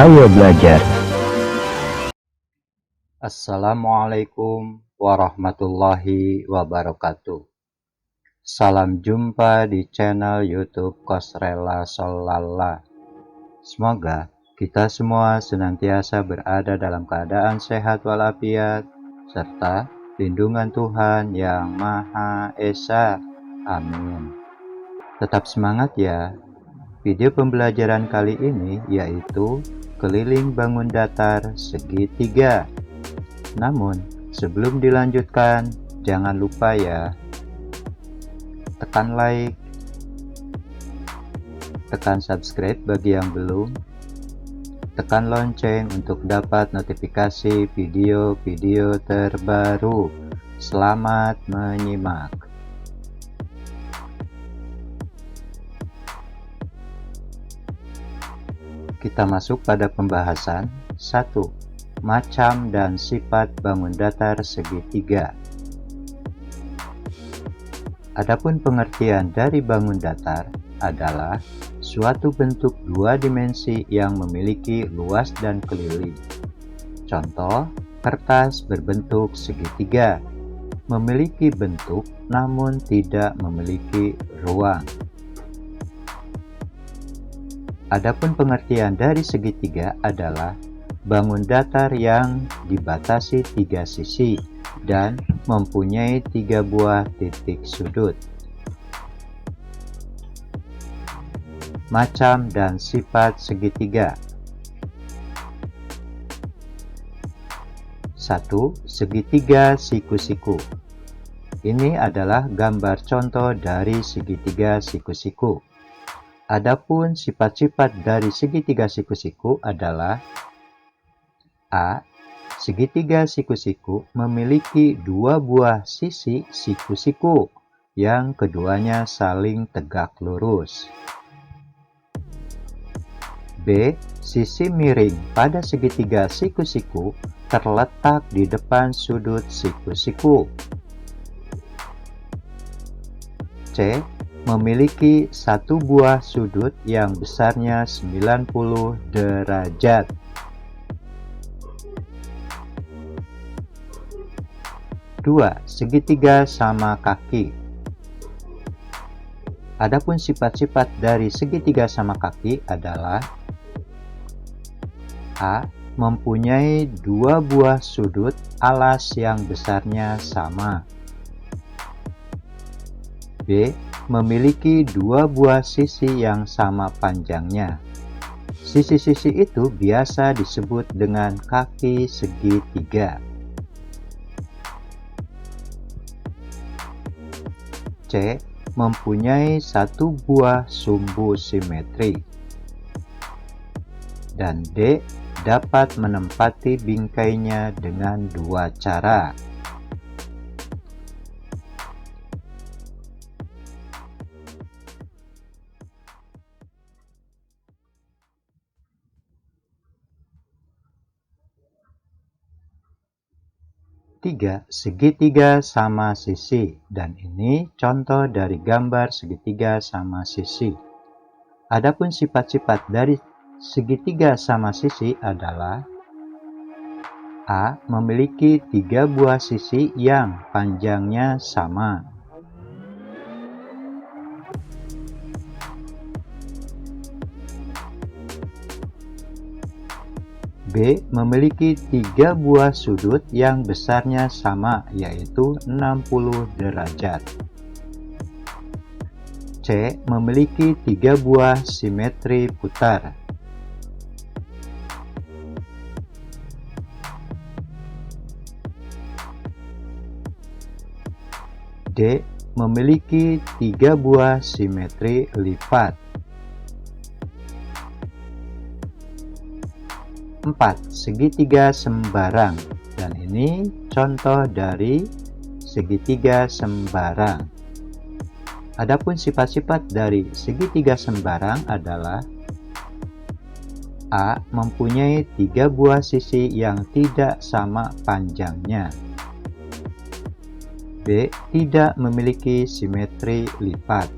Ayo belajar. Assalamualaikum warahmatullahi wabarakatuh. Salam jumpa di channel YouTube Kosrela Sholalla. Semoga kita semua senantiasa berada dalam keadaan sehat walafiat serta lindungan Tuhan Yang Maha Esa. Amin. Tetap semangat ya. Video pembelajaran kali ini yaitu keliling bangun datar segitiga. Namun, sebelum dilanjutkan, jangan lupa ya, tekan like, tekan subscribe bagi yang belum, tekan lonceng untuk dapat notifikasi video-video terbaru. Selamat menyimak. Kita masuk pada pembahasan 1. Macam dan sifat bangun datar segitiga. Adapun pengertian dari bangun datar adalah suatu bentuk dua dimensi yang memiliki luas dan keliling. Contoh, kertas berbentuk segitiga, memiliki bentuk namun tidak memiliki ruang. Adapun pengertian dari segitiga adalah bangun datar yang dibatasi tiga sisi dan mempunyai tiga buah titik sudut. Macam dan sifat segitiga. 1. Segitiga siku-siku. Ini adalah gambar contoh dari segitiga siku-siku. Adapun sifat-sifat dari segitiga siku-siku adalah A. Segitiga siku-siku memiliki dua buah sisi siku-siku yang keduanya saling tegak lurus. B. Sisi miring pada segitiga siku-siku terletak di depan sudut siku-siku. C. Memiliki satu buah sudut yang besarnya 90 derajat. Dua, segitiga sama kaki. Adapun sifat-sifat dari segitiga sama kaki adalah A. Mempunyai dua buah sudut alas yang besarnya sama. B. Memiliki dua buah sisi yang sama panjangnya. Sisi-sisi itu biasa disebut dengan kaki segitiga. C. Mempunyai satu buah sumbu simetri. Dan D. Dapat menempati bingkainya dengan dua cara. Tiga, segitiga sama sisi, dan ini contoh dari gambar segitiga sama sisi. Adapun sifat-sifat dari segitiga sama sisi adalah A. Memiliki tiga buah sisi yang panjangnya sama. B. Memiliki tiga buah sudut yang besarnya sama, yaitu 60 derajat. C. Memiliki tiga buah simetri putar. D. Memiliki tiga buah simetri lipat. 4. Segitiga sembarang, dan ini contoh dari segitiga sembarang. Adapun sifat-sifat dari segitiga sembarang adalah A. Mempunyai tiga buah sisi yang tidak sama panjangnya. B. Tidak memiliki simetri lipat.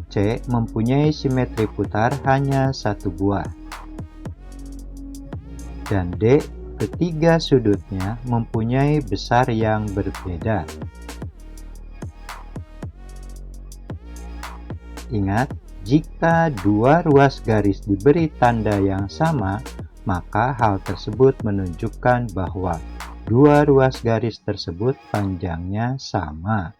C. Mempunyai simetri putar hanya satu buah. dan D, ketiga sudutnya mempunyai besar yang berbeda. Ingat, jika dua ruas garis diberi tanda yang sama, maka hal tersebut menunjukkan bahwa dua ruas garis tersebut panjangnya sama.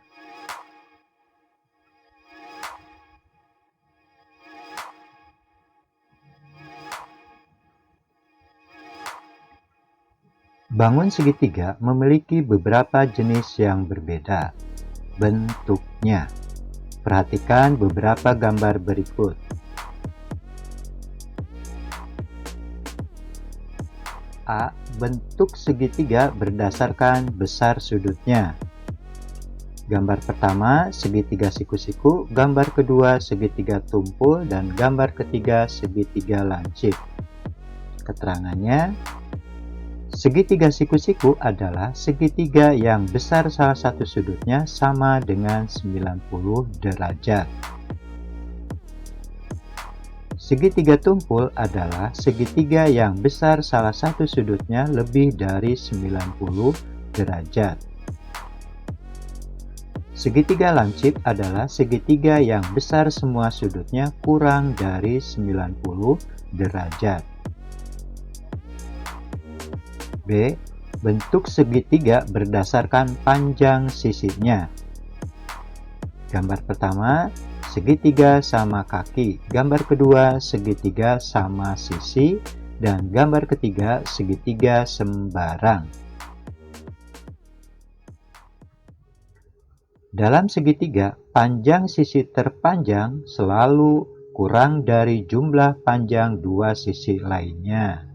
Bangun segitiga memiliki beberapa jenis yang berbeda bentuknya. Perhatikan beberapa gambar berikut. A. Bentuk segitiga berdasarkan besar sudutnya. Gambar pertama segitiga siku-siku, gambar kedua segitiga tumpul, dan gambar ketiga segitiga lancip. Keterangannya, segitiga siku-siku adalah segitiga yang besar salah satu sudutnya sama dengan 90 derajat. Segitiga tumpul adalah segitiga yang besar salah satu sudutnya lebih dari 90 derajat. Segitiga lancip adalah segitiga yang besar semua sudutnya kurang dari 90 derajat. B. Bentuk segitiga berdasarkan panjang sisinya. Gambar pertama, segitiga sama kaki. Gambar kedua, segitiga sama sisi. Dan gambar ketiga, segitiga sembarang. Dalam segitiga, panjang sisi terpanjang selalu kurang dari jumlah panjang dua sisi lainnya.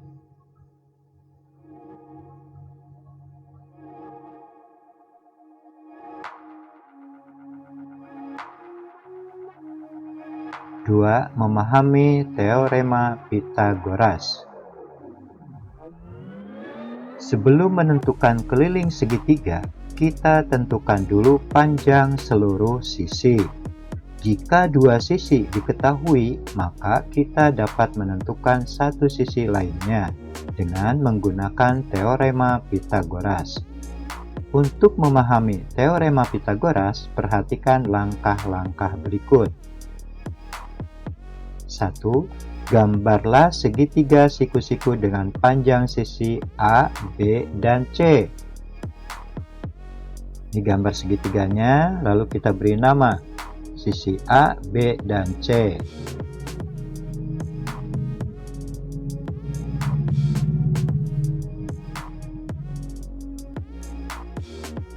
Dua, memahami teorema Pythagoras. Sebelum menentukan keliling segitiga, kita tentukan dulu panjang seluruh sisi. Jika dua sisi diketahui, maka kita dapat menentukan satu sisi lainnya dengan menggunakan teorema Pythagoras. Untuk memahami teorema Pythagoras, perhatikan langkah-langkah berikut. 1. Gambarlah segitiga siku-siku dengan panjang sisi A, B, dan C. Ini gambar segitiganya, lalu kita beri nama sisi A, B, dan C.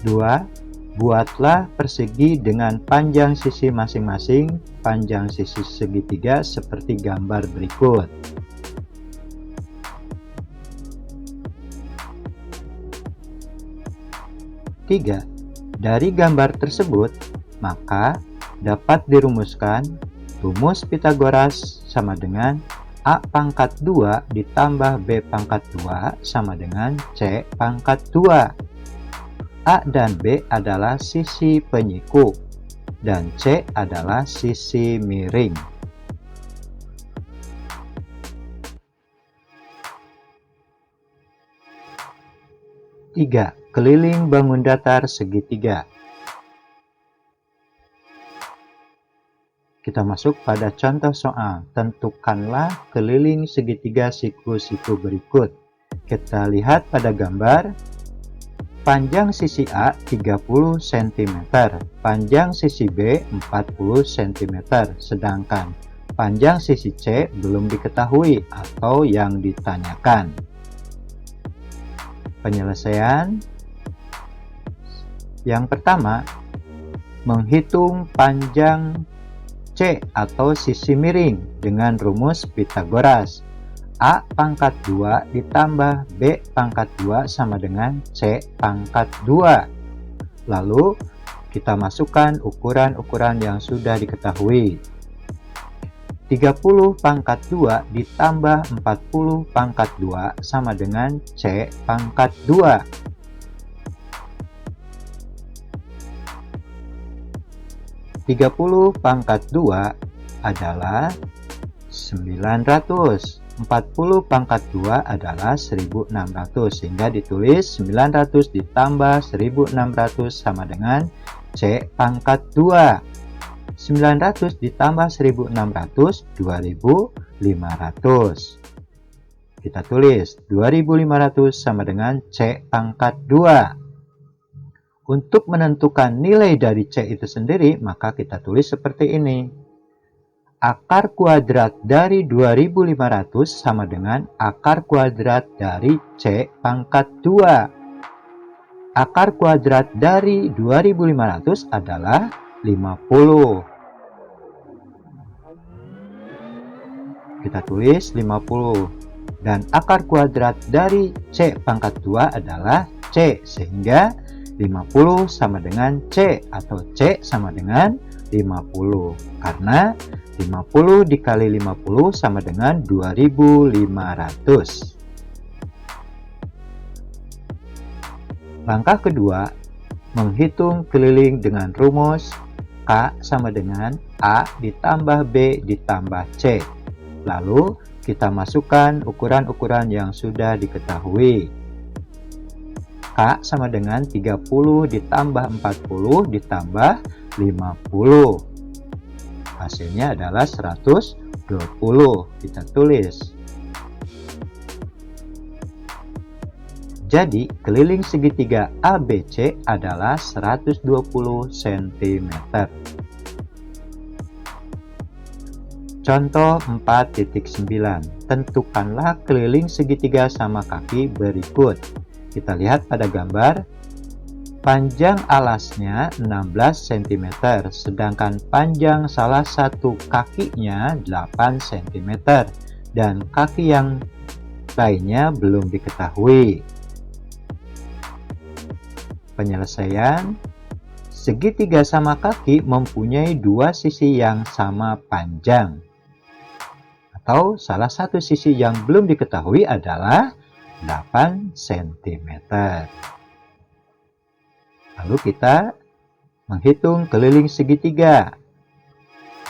Dua, buatlah persegi dengan panjang sisi masing-masing, panjang sisi segitiga seperti gambar berikut. Tiga, dari gambar tersebut, maka dapat dirumuskan rumus Pythagoras sama dengan A pangkat 2 ditambah B pangkat 2 sama dengan C pangkat 2. A dan B adalah sisi penyiku, dan C adalah sisi miring. Tiga, keliling bangun datar segitiga. Kita masuk pada contoh soal. Tentukanlah keliling segitiga siku-siku berikut. Kita lihat pada gambar. Panjang sisi A 30 cm, panjang sisi B 40 cm, sedangkan panjang sisi C belum diketahui atau yang ditanyakan. Penyelesaian. Yang pertama, menghitung panjang C atau sisi miring dengan rumus Pythagoras. A pangkat 2 ditambah B pangkat 2 sama dengan C pangkat 2. Lalu kita masukkan ukuran-ukuran yang sudah diketahui. 30 pangkat 2 ditambah 40 pangkat 2 sama dengan C pangkat 2. 30 pangkat 2 adalah 900. 40 pangkat 2 adalah 1600, sehingga ditulis 900 ditambah 1600 sama dengan C pangkat 2. 900 ditambah 1600, 2500. Kita tulis 2500 sama dengan C pangkat 2. Untuk menentukan nilai dari C itu sendiri, maka kita tulis seperti ini. Akar kuadrat dari 2500 sama dengan akar kuadrat dari C pangkat 2. Akar kuadrat dari 2500 adalah 50. Kita tulis 50. Dan akar kuadrat dari C pangkat 2 adalah C, sehingga 50 sama dengan C, atau C sama dengan 50. Karena 50 dikali 50 sama dengan 2500. Langkah kedua, menghitung keliling dengan rumus K sama dengan A ditambah B ditambah C. Lalu kita masukkan ukuran-ukuran yang sudah diketahui. K sama dengan 30 ditambah 40 ditambah 50. Hasilnya adalah 120. Kita tulis. Jadi, keliling segitiga ABC adalah 120 cm. Contoh 4.9. Tentukanlah keliling segitiga sama kaki berikut. Kita lihat pada gambar. Panjang alasnya 16 cm, sedangkan panjang salah satu kakinya 8 cm, dan kaki yang lainnya belum diketahui. Penyelesaian. Segitiga sama kaki mempunyai dua sisi yang sama panjang, atau salah satu sisi yang belum diketahui adalah 8 cm. Lalu kita menghitung keliling segitiga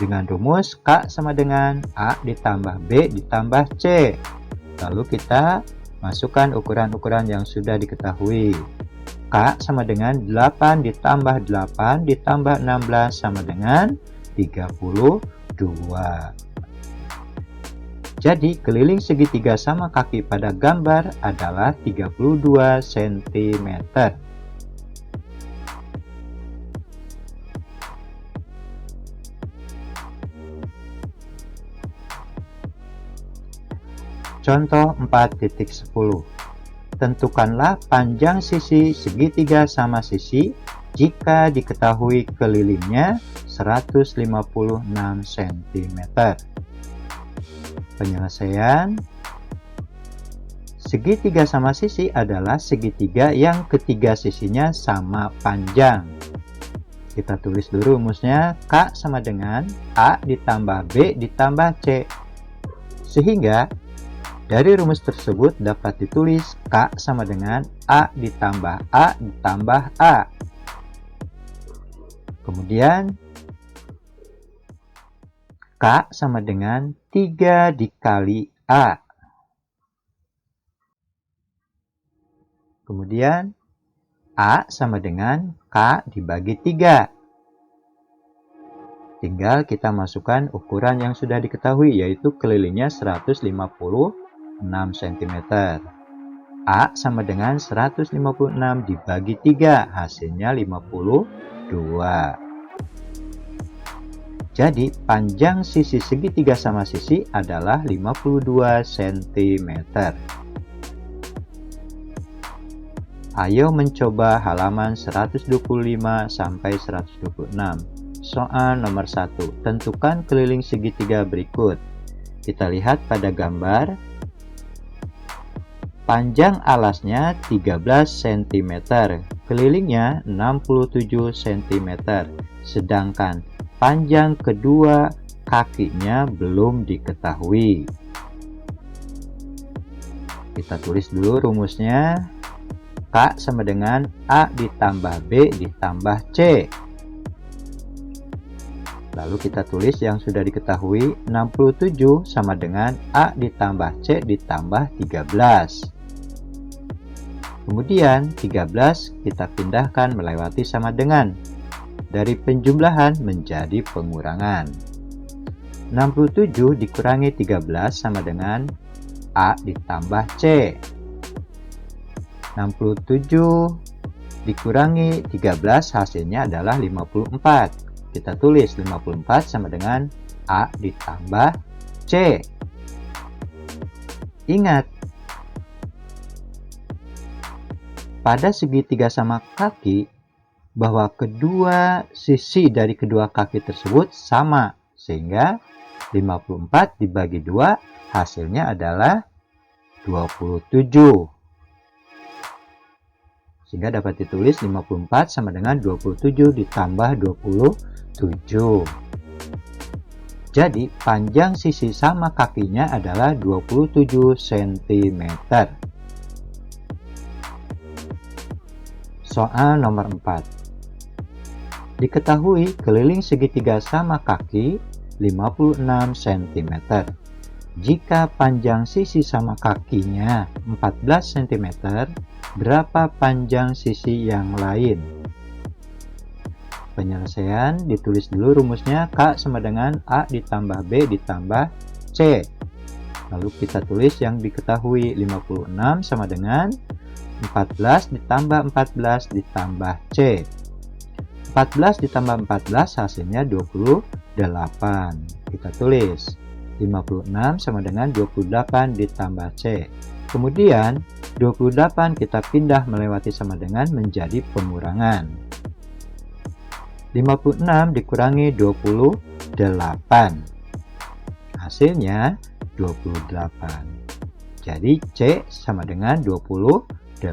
dengan rumus K sama dengan A ditambah B ditambah C. Lalu kita masukkan ukuran-ukuran yang sudah diketahui. K sama dengan 8 ditambah 8 ditambah 16 sama dengan 32. Jadi keliling segitiga sama kaki pada gambar adalah 32 cm. Contoh 4.10. Tentukanlah panjang sisi segitiga sama sisi jika diketahui kelilingnya 156 cm. Penyelesaian. Segitiga sama sisi adalah segitiga yang ketiga sisinya sama panjang. Kita tulis dulu rumusnya. K sama dengan A ditambah B ditambah C. Sehingga dari rumus tersebut dapat ditulis K sama dengan A ditambah A ditambah A. Kemudian K sama dengan 3 dikali A. Kemudian A sama dengan K dibagi 3. Tinggal kita masukkan ukuran yang sudah diketahui, yaitu kelilingnya 156 cm. A sama dengan 156 dibagi 3, hasilnya 52. Jadi panjang sisi segitiga sama sisi adalah 52 cm. Ayo mencoba halaman 125 sampai 126. Soal nomor 1. Tentukan keliling segitiga berikut. Kita lihat pada gambar. Panjang alasnya 13 cm, kelilingnya 67 cm, sedangkan panjang kedua kakinya belum diketahui. Kita tulis dulu rumusnya. K sama dengan A ditambah B ditambah C. Lalu kita tulis yang sudah diketahui, 67 sama dengan A ditambah C ditambah 13. Kemudian 13 kita pindahkan melewati sama dengan. Dari penjumlahan menjadi pengurangan. 67 dikurangi 13 sama dengan A ditambah C. 67 dikurangi 13 hasilnya adalah 54. Kita tulis 54 sama dengan A ditambah C. Ingat, pada segitiga sama kaki, bahwa kedua sisi dari kedua kaki tersebut sama. Sehingga 54 dibagi 2 hasilnya adalah 27. Sehingga dapat ditulis 54 sama dengan 27 ditambah 27. Jadi panjang sisi sama kakinya adalah 27 cm. Soal nomor 4. Diketahui keliling segitiga sama kaki 56 cm. Jika panjang sisi sama kakinya 14 cm, berapa panjang sisi yang lain? Penyelesaian ditulis dulu rumusnya. K sama dengan A ditambah B ditambah C. Lalu kita tulis yang diketahui, 56 sama dengan 14 ditambah 14 ditambah C. 14 ditambah 14 hasilnya 28. Kita tulis 56 sama dengan 28 ditambah C. Kemudian 28 kita pindah melewati sama dengan menjadi pengurangan. 56 dikurangi 28. Hasilnya 28. Jadi C sama dengan 28.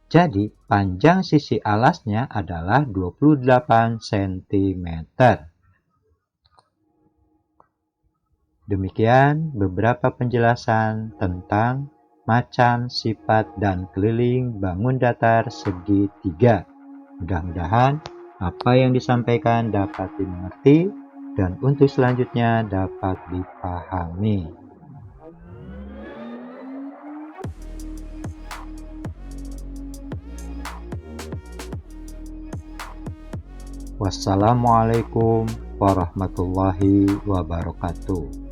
Jadi panjang sisi alasnya adalah 28 cm. Demikian beberapa penjelasan tentang macam, sifat, dan keliling bangun datar segitiga. Mudah-mudahan apa yang disampaikan dapat dimengerti dan untuk selanjutnya dapat dipahami. Wassalamualaikum warahmatullahi wabarakatuh.